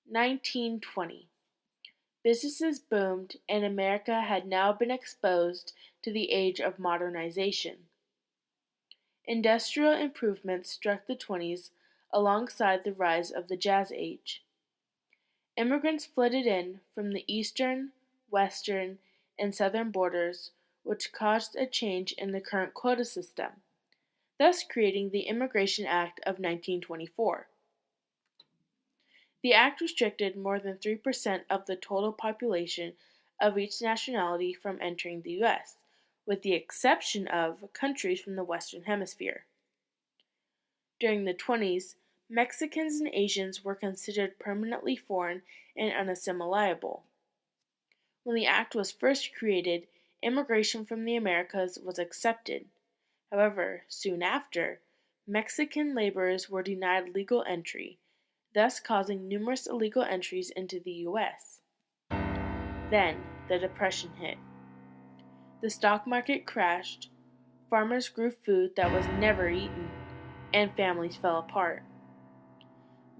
1920. Businesses boomed, and America had now been exposed to the age of modernization. Industrial improvements struck the 20s alongside the rise of the Jazz Age. Immigrants flooded in from the eastern, western, and southern borders, which caused a change in the current quota system, thus creating the Immigration Act of 1924. The act restricted more than 3% of the total population of each nationality from entering the U.S., with the exception of countries from the Western Hemisphere. During the 20s, Mexicans and Asians were considered permanently foreign and unassimilable. When the act was first created, immigration from the Americas was accepted. However, soon after, Mexican laborers were denied legal entry, thus causing numerous illegal entries into the U.S. Then, the Depression hit. The stock market crashed, farmers grew food that was never eaten, and families fell apart.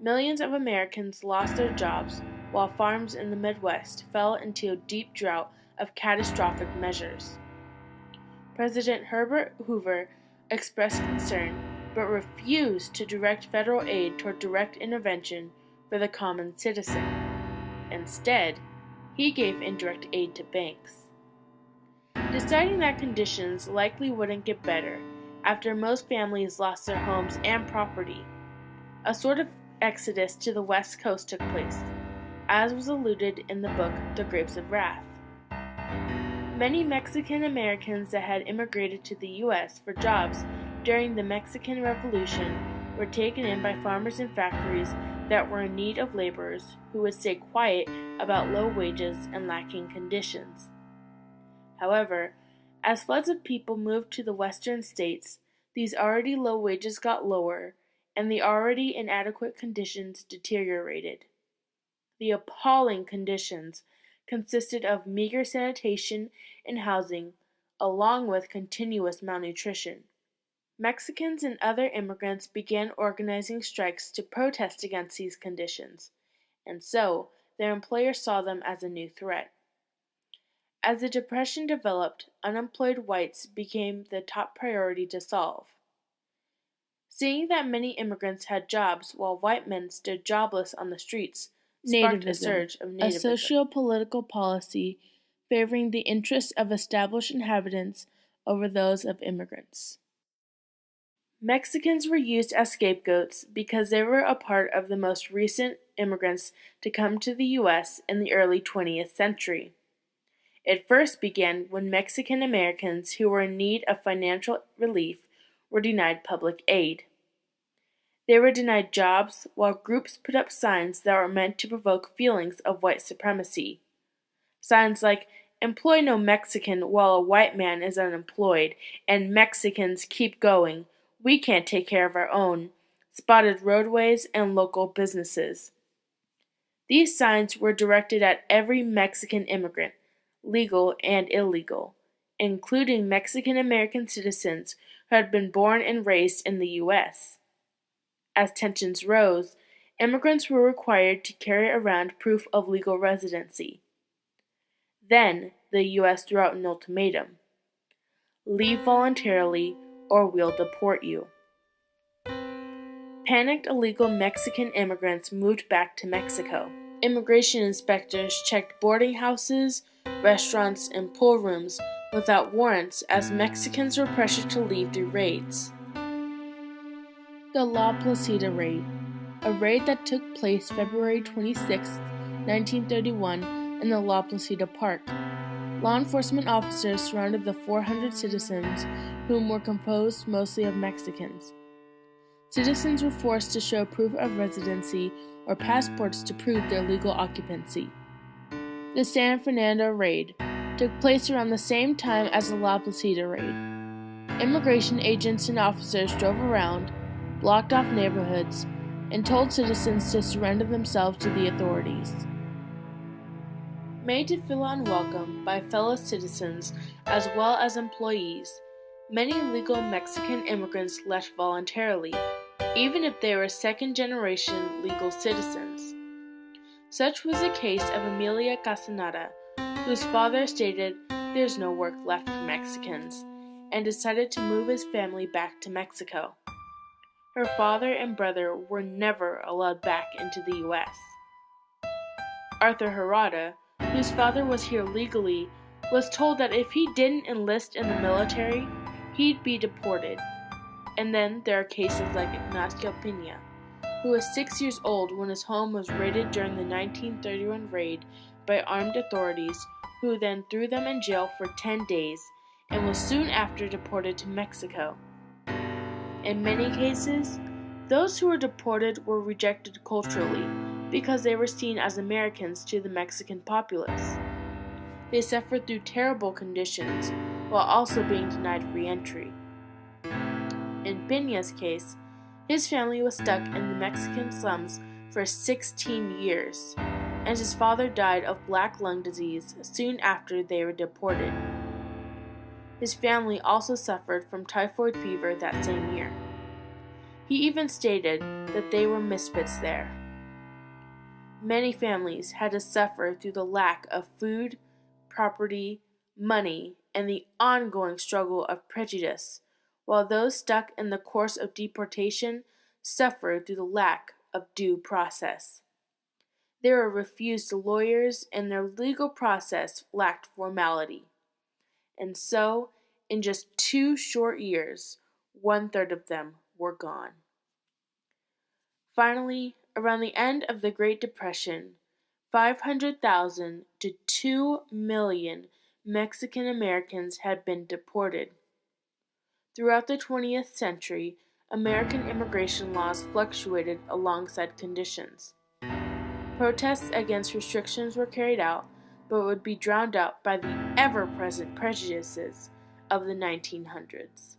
Millions of Americans lost their jobs, while farms in the Midwest fell into a deep drought of catastrophic measures. President Herbert Hoover expressed concern, but refused to direct federal aid toward direct intervention for the common citizen. Instead, he gave indirect aid to banks. Deciding that conditions likely wouldn't get better after most families lost their homes and property, a sort of exodus to the West Coast took place, as was alluded in the book The Grapes of Wrath. Many Mexican Americans that had immigrated to the U.S. for jobs during the Mexican Revolution were taken in by farmers and factories that were in need of laborers who would stay quiet about low wages and lacking conditions. However, as floods of people moved to the western states, these already low wages got lower, and the already inadequate conditions deteriorated. The appalling conditions consisted of meager sanitation and housing, along with continuous malnutrition. Mexicans and other immigrants began organizing strikes to protest against these conditions, and so their employers saw them as a new threat. As the Depression developed, unemployed whites became the top priority to solve. Seeing that many immigrants had jobs while white men stood jobless on the streets sparked a surge of Nativism, a socio-political policy favoring the interests of established inhabitants over those of immigrants. Mexicans were used as scapegoats because they were a part of the most recent immigrants to come to the U.S. in the early 20th century. It first began when Mexican Americans who were in need of financial relief were denied public aid. They were denied jobs, while groups put up signs that were meant to provoke feelings of white supremacy. Signs like, "Employ no Mexican while a white man is unemployed," and "Mexicans keep going, we can't take care of our own," spotted roadways and local businesses. These signs were directed at every Mexican immigrant, legal and illegal, including Mexican American citizens who had been born and raised in the U.S. As tensions rose, immigrants were required to carry around proof of legal residency. Then, the U.S. threw out an ultimatum: leave voluntarily or we'll deport you. Panicked illegal Mexican immigrants moved back to Mexico. Immigration inspectors checked boarding houses, restaurants, and pool rooms without warrants as Mexicans were pressured to leave through raids. The La Placida Raid, a raid that took place February 26, 1931 in the La Placida Park. Law enforcement officers surrounded the 400 citizens, whom were composed mostly of Mexicans. Citizens were forced to show proof of residency or passports to prove their legal occupancy. The San Fernando Raid took place around the same time as the La Placida Raid. Immigration agents and officers drove around, blocked off neighborhoods, and told citizens to surrender themselves to the authorities. Made to feel unwelcome by fellow citizens as well as employees, many legal Mexican immigrants left voluntarily, even if they were second-generation legal citizens. Such was the case of Emilia Castaneda, whose father stated there's no work left for Mexicans, and decided to move his family back to Mexico. Her father and brother were never allowed back into the U.S. Arthur Herrada, whose father was here legally, was told that if he didn't enlist in the military, he'd be deported. And then there are cases like Ignacio Pina, who was 6 years old when his home was raided during the 1931 raid by armed authorities, who then threw them in jail for 10 days and was soon after deported to Mexico. In many cases, those who were deported were rejected culturally because they were seen as Americans to the Mexican populace. They suffered through terrible conditions while also being denied re-entry. In Peña's case, his family was stuck in the Mexican slums for 16 years, and his father died of black lung disease soon after they were deported. His family also suffered from typhoid fever that same year. He even stated that they were misfits there. Many families had to suffer through the lack of food, property, money, and the ongoing struggle of prejudice, while those stuck in the course of deportation suffered through the lack of due process. They were refused lawyers, and their legal process lacked formality. And so, in just 2 short years, 1/3 of them were gone. Finally, around the end of the Great Depression, 500,000 to 2 million Mexican Americans had been deported. Throughout the 20th century, American immigration laws fluctuated alongside conditions. Protests against restrictions were carried out, but would be drowned out by the ever-present prejudices of the 1900s.